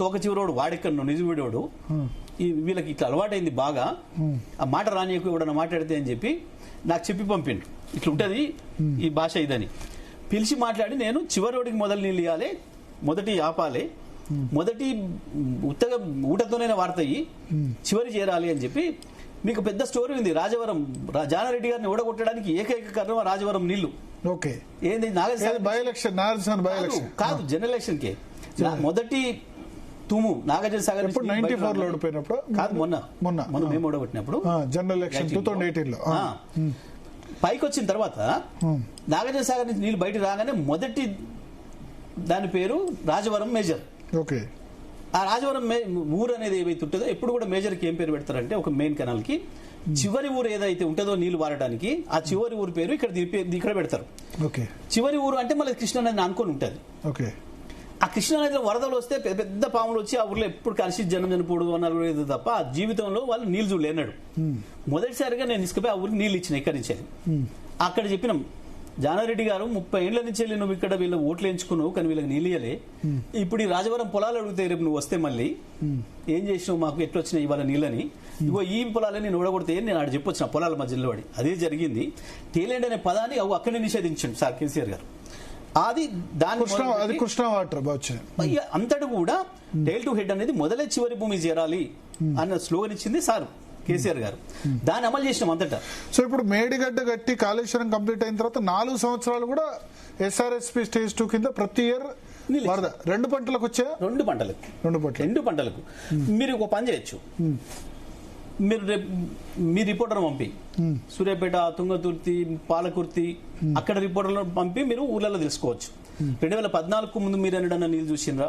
తోక చివరోడు వాడెక్కడు నిజువిడోడు వీళ్ళకి ఇట్లా అలవాటైంది బాగా ఆ మాట రానియకు ఎవడన్నా మాట్లాడితే అని చెప్పి నాకు చెప్పి పంపిండు ఇట్లా ఉంటుంది ఈ భాష ఇదని పిలిచి మాట్లాడి నేను చివరోడికి మొదలు నీళ్ళు ఇవ్వాలి మొదటి ఆపాలి మొదటి ఉత్తగా ఊటతోనైనా వాడతాయి చివరి చేరాలి అని చెప్పి మీకు పెద్ద స్టోరీ ఉంది రాజవరం జానారెడ్డి గారిని ఓడగొట్టడానికి ఏకైక కారణం రాజవరం నీళ్లు ఓకే ఏంది కాదు జనరల్ ఎలక్షన్ కే మొదటి తుము నాగార్జున సాగర్ 94 లో ఓడిపోయినప్పుడు కాదు మొన్న మేము ఓడగొట్టినప్పుడు జనరల్ ఎలక్షన్ 2018 లో పైకి వచ్చిన తర్వాత నాగార్జున సాగర్ నుంచి నీళ్ళు బయట రాగానే మొదటి దాని పేరు రాజవరం మేజర్ ఓకే ఆ రాజవరం ఊరు అనేది ఏవైతే ఉంటుందో ఎప్పుడు కూడా మేజర్ కి ఏం పేరు పెడతారంటే ఒక మెయిన్ కెనాల్ కి చివరి ఊరు ఏదైతే ఉంటుందో నీళ్లు వాడడానికి ఆ చివరి ఊరు పేరు ఇక్కడ పెడతారు చివరి ఊరు అంటే మళ్ళీ కృష్ణా నది అనుకొని ఉంటుంది ఆ కృష్ణా నదిలో వరదలు వస్తే పెద్ద పాములు వచ్చి ఆ ఊర్లో ఎప్పుడు కలిసి జనం చనిపోడు అన్నారు తప్ప ఆ జీవితంలో వాళ్ళు నీళ్లు చూడలేనాడు మొదటిసారిగా నేను ఇసుకపోయి ఆ ఊరికి నీళ్ళు ఇచ్చిన ఇక్కడి నుంచి అక్కడ చెప్పినాం జానారెడ్డి గారు 30 ఏళ్ల నుంచి వెళ్ళి నువ్వు ఇక్కడ వీళ్ళ ఓట్లు ఎంచుకున్నావు కానీ వీళ్ళకి నీళ్ళియలే ఇప్పుడు ఈ రాజవరం పొలాలు అడుగుతాయి రేపు నువ్వు వస్తే మళ్ళీ ఏం చేసినావు మాకు ఎట్లా వచ్చినాయి ఇవాళ నీళ్ళని ఇగో ఈ పొలాలని నేను ఓడగొడితే నేను ఆడ చెప్పొచ్చిన పొలాల మధ్యలో పడి అదే జరిగింది టేలెండ్ అనే పదాన్ని అక్కడే నిషేధించండి సార్ కేసీఆర్ గారు అది దాని కృష్ణా వాటర్ అంతటి కూడా టైల్ టు హెడ్ అనేది మొదలే చివరి భూమి చేరాలి అన్న స్లోగన్ ఇచ్చింది సార్ కేసీఆర్ గారు దాన్ని అమలు చేసినాం అంతటా సో ఇప్పుడు మేడిగడ్డ గట్టి కాళేశ్వరం కంప్లీట్ అయిన తర్వాత 4 సంవత్సరాలు కూడా SRSP స్టేజ్ 2 కింద ప్రతి ఇయర్ వరద 2 పంటలకు వచ్చాయా 2 పంటలకు మీరు ఒక పని చేయొచ్చు మీరు మీ రిపోర్టర్ పంపి సూర్యాపేట తుంగతుర్తి పాలకుర్తి అక్కడ రిపోర్టర్లను పంపి మీరు ఊర్లలో తెలుసుకోవచ్చు 2014 ముందు మీరు ఎన్నడన్నా నీళ్ళు చూసిండ్రా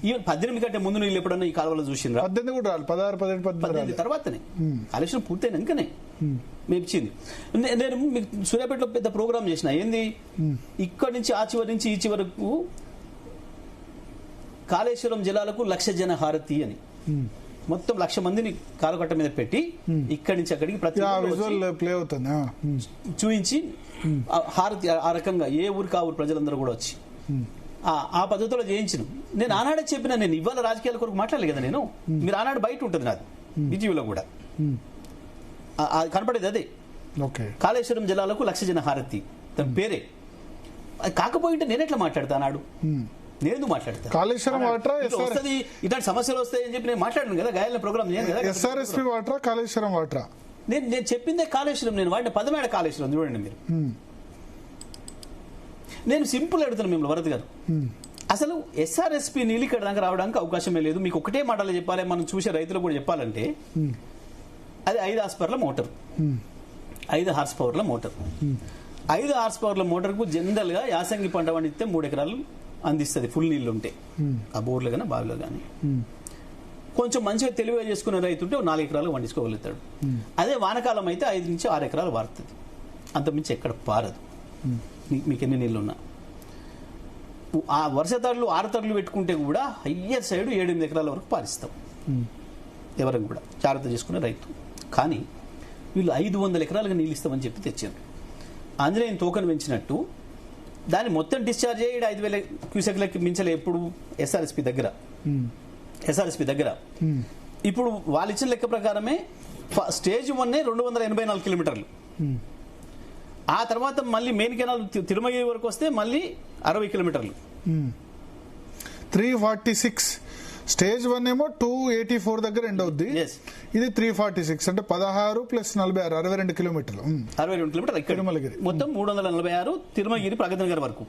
ఈవెన్ 18 కంటే ముందు నీళ్ళు ఎప్పుడన్నా ఈ కాలువలో చూసిండ్రా 18 కూడా 16 తర్వాతనే కాళేశ్వరం పూర్తయినాకనే మేము ఇచ్చింది నేను మీకు సూర్యాపేటలో పెద్ద ప్రోగ్రామ్ చేసిన ఏంది ఇక్కడి నుంచి ఆ చివరి నుంచి ఈ చివరకు కాళేశ్వరం జలాలకు 1,00,000 జన హారతి అని మొత్తం 1,00,000 మందిని కాలుకట్ట మీద పెట్టి ఇక్కడి నుంచి అక్కడికి ప్రతి చూపించి హారతి ఆ రకంగా ఏ ఊరికి ఆ ఊరు ప్రజలందరూ కూడా వచ్చి ఆ పద్ధతిలో చేయించిన నేను ఆనాడే చెప్పిన నేను ఇవాళ రాజకీయాల కొరకు మాట్లాడలేదు కదా నేను మీరు ఆనాడు బయట ఉంటుంది నాది ఈటీవీలో కూడా కనపడేది అదే కాళేశ్వరం జలాలకు 1,00,000 జన హారతి దాని పేరే అది కాకపోయింటే నేను ఎట్లా మాట్లాడతా ఆనాడు నేను మాట్లాడతాను కాళేశ్వరం వాటర్ వస్తుంది ఇట్లాంటి సమస్యలు వస్తాయని చెప్పి నేను మాట్లాడాను కదా గాయాల programme SRSP water Kaleshwaram water నేను చెప్పిందే కాళేశ్వరం నేను వాడిన పదమేడ కాళేశ్వరం చూడండి మీరు నేను సింపుల్ అడుగుతాను మిమ్మల్ని వరద గారు అసలు SRSP నీళ్ళు ఇక్కడ దాకా రావడానికి అవకాశమే లేదు మీకు ఒకటే మాటలు చెప్పాలి మనం చూసే రైతులు కూడా చెప్పాలంటే అది 5 హార్స్ పవర్ల మోటార్ 5 హార్స్ పవర్ల మోటార్ 5 హార్స్ పవర్ల మోటార్కు జనరల్ గా యాసంగి పంట పండిస్తే 3 ఎకరాలు అందిస్తుంది ఫుల్ నీళ్లు ఉంటే ఆ బోర్లు కానీ బావిలో కానీ కొంచెం మంచిగా తెలివిగా చేసుకునే రైతు ఉంటే 4 ఎకరాలు పండించుకోగలుగుతాడు అదే వానకాలం అయితే 5 నుంచి 6 ఎకరాలు పారుతుంది అంతమించి ఎక్కడ పారదు మీకు ఎన్ని నీళ్ళు ఉన్నా ఆ వర్ష తడులు 6 తడులు పెట్టుకుంటే కూడా హయ్యర్ సైడ్ 7-8 ఎకరాల వరకు పారిస్తాం ఎవరికి కూడా జాగ్రత్త చేసుకునే రైతు కానీ వీళ్ళు 500 ఎకరాలుగా నీళ్ళు ఇస్తామని చెప్పి తెచ్చారు ఆంజనేయుని తోకను పెంచినట్టు దాన్ని మొత్తం డిశ్చార్జ్ అయ్యి 5,000 క్యూసెక్లకి మించలే ఎప్పుడు SRSP దగ్గర ఇప్పుడు వాళ్ళు ఇచ్చిన లెక్క ప్రకారమే స్టేజ్ 1 284 కిలోమీటర్లు ఆ తర్వాత మళ్ళీ మెయిన్ కెనాల్ తిరుమగిరి వరకు వస్తే మళ్ళీ 60 కిలోమీటర్లు 346 స్టేజ్ 1 ఏమో 284 దగ్గర ఎండ్ అవుద్ది ఇది 346 అంటే 16 + 46 62 కిలోమీటర్లు 62 కిలోమీటర్లు తిరుమలగిరి మొత్తం 346 తిరుమలగిరి ప్రగతి నగర్ వరకు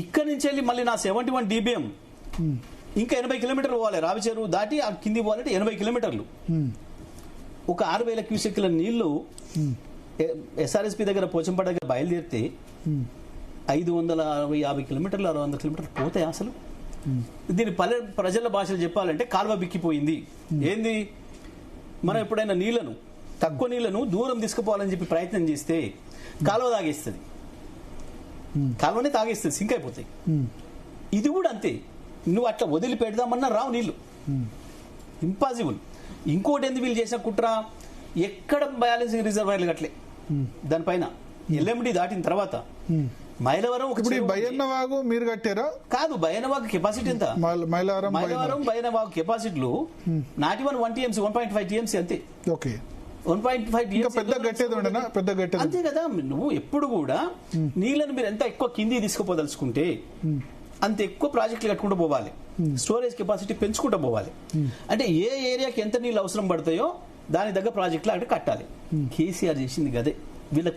ఇక్కడ నుంచి వెళ్ళి మళ్ళీ నా 71 DBM ఇంకా 80 కిలోమీటర్లు పోవాలి రావిచెరువు దాటి ఆ కింది పోవాలంటే 80 కిలోమీటర్లు ఒక 6,000 క్యూసెక్ల నీళ్లు SRSP దగ్గర పోచంపేట దగ్గర బయలుదేరితే 550 కిలోమీటర్లు 600 కిలోమీటర్లు పోతాయి అసలు దీని ప్రజల భాషలు చెప్పాలంటే కాలువ బిక్కిపోయింది ఏంది మనం ఎప్పుడైనా నీళ్లను తక్కువ నీళ్లను దూరం తీసుకుపోవాలని చెప్పి ప్రయత్నం చేస్తే కాలువ తాగేస్తుంది కాలువనే తాగేస్తుంది సింక్ అయిపోతాయి ఇది కూడా అంతే నువ్వు అట్లా వదిలి పెడదామన్నా రావు నీళ్లు ఇంపాసిబుల్ ఇంకోటి ఎందుకు వీళ్ళు చేసిన కుట్ర ఎక్కడ బ్యాలెన్సింగ్ రిజర్వాయర్లు కట్టలే దానిపైన LMD దాటిన తర్వాత మైలవరం ఇప్పుడు బయ్యన్న వాగు మీరు కట్టారా? కాదు, బయ్యన్న వాగు కెపాసిటీ ఎంత? మైలవరం బయ్యన్న వాగు కెపాసిటీలు 1 TMC 1.5 TMC అంతే. ఓకే, 1.5 TMC పెద్ద గట్టేది ఉండనా? పెద్ద గట్టేది అంతే కదా. నువ్వు ఎప్పుడు కూడా నీళ్ళని మీరు ఎంత ఎక్కువ కింది తీసుకుపోదలుచుకుంటే అంత ఎక్కువ ప్రాజెక్టులు కట్టుకుంటూ పోవాలి, స్టోరేజ్ కెపాసిటీ పెంచుకుంటూ పోవాలి. అంటే ఏ ఏరియాకి ఎంత నీళ్ళు అవసరం పడతాయో దాని దగ్గర ప్రాజెక్టులు అక్కడ కట్టాలి. కేసీఆర్ చేసింది కదే. వీళ్ళ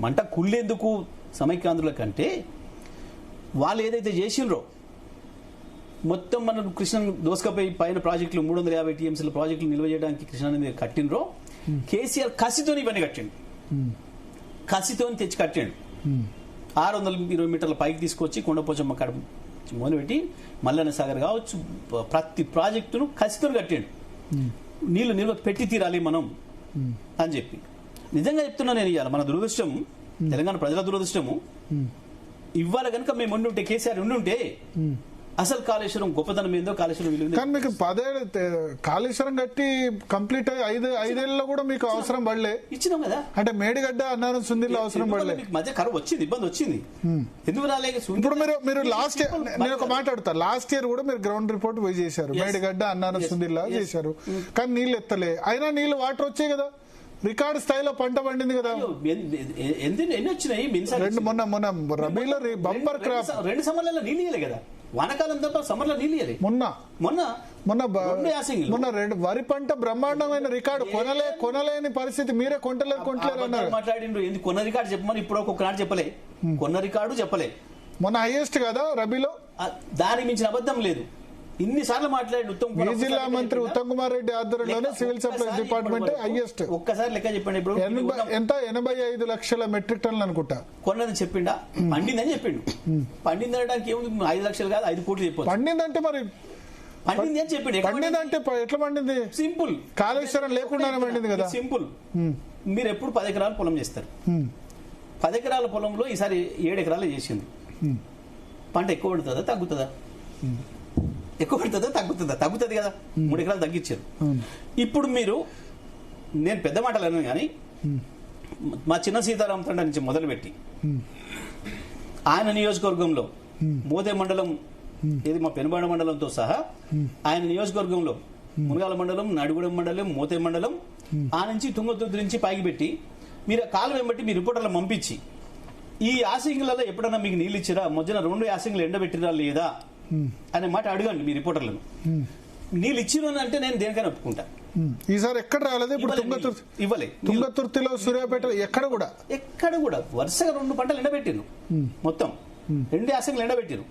మంట కుళ్ళేందుకు సమైక్యాంధ్రుల కంటే వాళ్ళు ఏదైతే చేసిండ్రో మొత్తం మనం కృష్ణ దోసుకపోయి పైన ప్రాజెక్టులు 350 TMCల ప్రాజెక్టులు నిల్వ చేయడానికి కృష్ణానది కట్టినరో కేసీఆర్ కసితోని ఇవన్నీ కట్టిండు, కసితోని తెచ్చి కట్టిండు. 620 మీటర్ల పైకి తీసుకొచ్చి కొండపోచమ్మ కాడ మొదలుపెట్టి మల్లన్న సాగర్ కావచ్చు ప్రతి ప్రాజెక్టును కసితో కట్టిండు. నీళ్లు నిల్వ పెట్టి తీరాలి మనం అని చెప్పి. నిజంగా చెప్తున్నా నేను, ఇవాళ మన దురదృష్టం, తెలంగాణ ప్రజల దురదృష్టము, ఇవాళ కనుక మేము ఉండుంటే, కేసీఆర్ ఉండుంటే అసలు కాళేశ్వరం గొప్పతనం ఏందో, కాళేశ్వరం విలువ. కానీ మీకు 10 కాళేశ్వరం కట్టి కంప్లీట్ అయ్యి 5 కూడా మీకు అవసరం పడలే, ఇచ్చినాం కదా. అంటే మేడిగడ్డ అన్నారం సుందిలో అవసరం పడలే, మధ్య కరువు వచ్చింది, ఇబ్బంది వచ్చింది, ఎందుకు రాలేదు? ఇప్పుడు మీరు లాస్ట్ ఇయర్, నేను ఒక మాట అడుగుతా, లాస్ట్ ఇయర్ కూడా మీరు గ్రౌండ్ రిపోర్ట్ పోయి చేశారు, మేడిగడ్డ అన్నారం సుందిలా చేశారు, కానీ నీళ్ళు ఎత్తలే. అయినా నీళ్ళు వాటర్ వచ్చాయి కదా, రికార్డు స్థాయిలో పంట పండింది కదా. ఎన్ని వచ్చినాయి? మొన్న రబీలో బంపర్ క్రాప్. 2 సమ్మర్లలో నీళ్ళు ఇయ్యలే కదా, వానకాలం తప్ప సమ్మర్లో నీళ్ళు ఇయ్యలే. మొన్న వరి పంట బ్రహ్మాండమైన రికార్డు, కొనలేని పరిస్థితి, మీరే కొంటలేరు అన్నారు. మాట్లాడిండ్రు ఎందుకు కొన్న రికార్డు చెప్పమని, ఇప్పుడు ఒక్కొక్కనాడు చెప్పలే, కొన్న రికార్డు చెప్పలే. మొన్న హైయెస్ట్ కదా రబీలో, దానికి మించిన అబద్ధం లేదు. ఇన్నిసార్లు మాట్లాడి ఏ జిల్లా మంత్రి ఉత్తమ్ కుమార్ రెడ్డి ఆధ్వర్యంలోనే సివిల్ సప్లైస్ డిపార్ట్మెంట్ హైయెస్ట్. ఒక్కసారి లెక్క చెప్పండి, ఇప్పుడు ఎంత 85 లక్షల మెట్రిక్ టన్నులు అనుకుంటా కొన్నదని చెప్పిండా? పండిందని చెప్పిండు. పండింది అనడానికి ఏముంది, 5 లక్షలు కాదు 5 కోట్లు చెప్పు. పండిందంటే మరి పండింది అని చెప్పిండు. పండిందంటే ఎట్లా పండింది? సింపుల్, కాళేశ్వరం లేకుండానే పండింది కదా. సింపుల్. మీరు ఎప్పుడు 10 ఎకరాలు పొలం చేస్తారు, 10 ఎకరాల పొలంలో ఈసారి 7 ఎకరాలు చేసింది. పంట ఎక్కువ పడుతుందా తగ్గుతుందా? ఎక్కువ పడుతుందా తగ్గుతుందా? తగ్గుతుంది కదా, 3 ఎకరాలు తగ్గించారు. ఇప్పుడు మీరు, నేను పెద్ద మాటలు అన్నాను కానీ, మా చిన్న సీతారాం తండ నుంచి మొదలుపెట్టి ఆయన నియోజకవర్గంలో మోదే మండలం, ఇది మా పెనుబాడ మండలంతో సహా ఆయన నియోజకవర్గంలో మునగాల మండలం, నడుగూడెం మండలం, మోతే మండలం, ఆ నుంచి తుంగతుర్తి నుంచి పైకి పెట్టి మీరు కాలు వెంబట్టి మీ రిపోర్టర్లు పంపించి ఈ యాసింగ్లలో ఎప్పుడన్నా మీకు నీళ్ళు ఇచ్చిరా, మధ్యన 2 యాసింగ్లు ఎండబెట్టిరా లేదా అనే మాట అడగండి మీ రిపోర్టర్లను. నీళ్ళు ఇచ్చిన అంటే నేను దేనికైనా ఒప్పుకుంటా. ఈసారి ఎక్కడ రాలేదు, ఇప్పుడు తుంగతుర్తిలో, సూర్యాపేట ఎక్కడ కూడా వరుసగా 2 పంటలు ఎండబెట్టిరు, మొత్తం 2 యాసంగులు ఎండబెట్టిరు.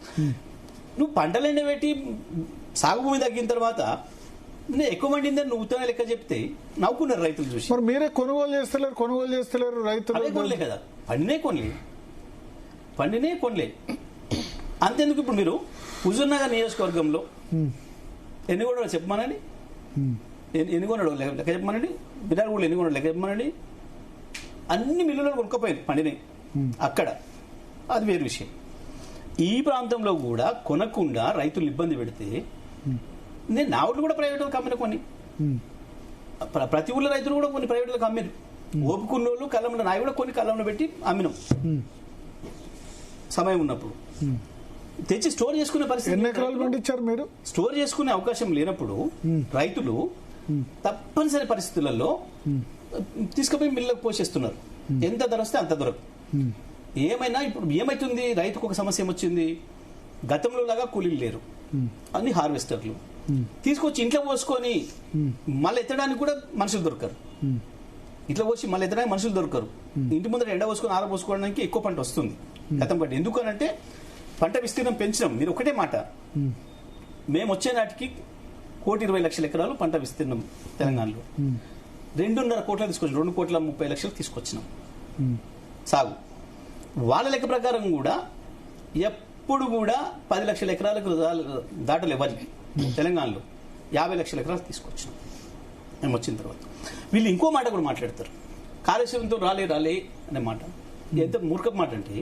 నువ్వు పంటలు ఎండబెట్టి సాగు భూమి తగ్గిన తర్వాత నేను ఎక్కువ మండిందని నువ్వు ఉత్తనే లెక్క చెప్తే నవ్వుకున్నారు రైతులు చూసి. మరి మీరే కొనుగోలు చేస్తలేరు రైతులు. కొనలే కదా, పండినే కొనలే. అంతెందుకు, ఇప్పుడు మీరు హుజూర్నగర్ నియోజకవర్గంలో ఎన్ని కొన్నాడో చెప్పమనండి, ఎన్ని కొన్నాడో లెక్క చెప్పమనండి, బిరార్గూడలో ఎన్ని కొన్నాడో లెక్క చెప్పమనండి. అన్ని మిల్లులను కొనుక్కపోయింది పండినాయి అక్కడ, అది వేరు విషయం. ఈ ప్రాంతంలో కూడా కొనకుండా రైతులు ఇబ్బంది పెడితే, నేను నా ఊళ్ళు కూడా ప్రైవేట్ వాళ్ళకి అమ్మిన, కొన్ని ప్రతి ఊళ్ళో రైతులు కూడా కొన్ని ప్రైవేట్ వాళ్ళకి అమ్మిరు. ఓపుకున్న వాళ్ళు కళ్ళంలో, నాయి కూడా కొన్ని కళ్ళంలో పెట్టి అమ్మినాం సమయం ఉన్నప్పుడు. తెచ్చి స్టోర్ చేసుకునే పరిస్థితి, ఎన్ని ఎకరాలు పండించారు మీరు? స్టోర్ చేసుకునే అవకాశం లేనప్పుడు రైతులు తప్పనిసరి పరిస్థితులలో తీసుకుపోయి మిల్లకు పోషిస్తున్నారు. ఎంత ధర వస్తే అంత దొరకు. ఏమైనా ఇప్పుడు ఏమైతుంది, రైతుకు ఒక సమస్య ఏమొచ్చింది, గతంలో లాగా కూలీలు లేరు, అన్ని హార్వెస్టర్లు తీసుకొచ్చి ఇంట్లో పోసుకొని మళ్ళీ ఎత్తడానికి కూడా మనుషులు దొరకరు. ఇట్లా పోసి మళ్ళీ ఎత్తడానికి మనుషులు దొరకరు. ఇంటి ముందర ఎండ పోసుకొని ఆర పోసుకోవడానికి ఎక్కువ పంట వస్తుంది గతం కంటే. ఎందుకనంటే పంట విస్తీర్ణం పెంచినాం. మీరు ఒకటే మాట, మేము వచ్చే నాటికి 1,20,00,000 ఎకరాలు పంట విస్తీర్ణం తెలంగాణలో, 2.5 కోట్ల తీసుకొచ్చాం, 2,30,00,000 తీసుకొచ్చినాం సాగు. వాళ్ళ లెక్క ప్రకారం కూడా ఎప్పుడు కూడా 10 లక్షల ఎకరాలకు దాటలు ఎవరికి తెలంగాణలో 50 లక్షల ఎకరాలు తీసుకొచ్చినాం మేము వచ్చిన తర్వాత. వీళ్ళు ఇంకో మాట కూడా మాట్లాడతారు, కాళేశ్వరంతో రాలే అనే మాట. ఎంత మూర్ఖపు మాట అంటే,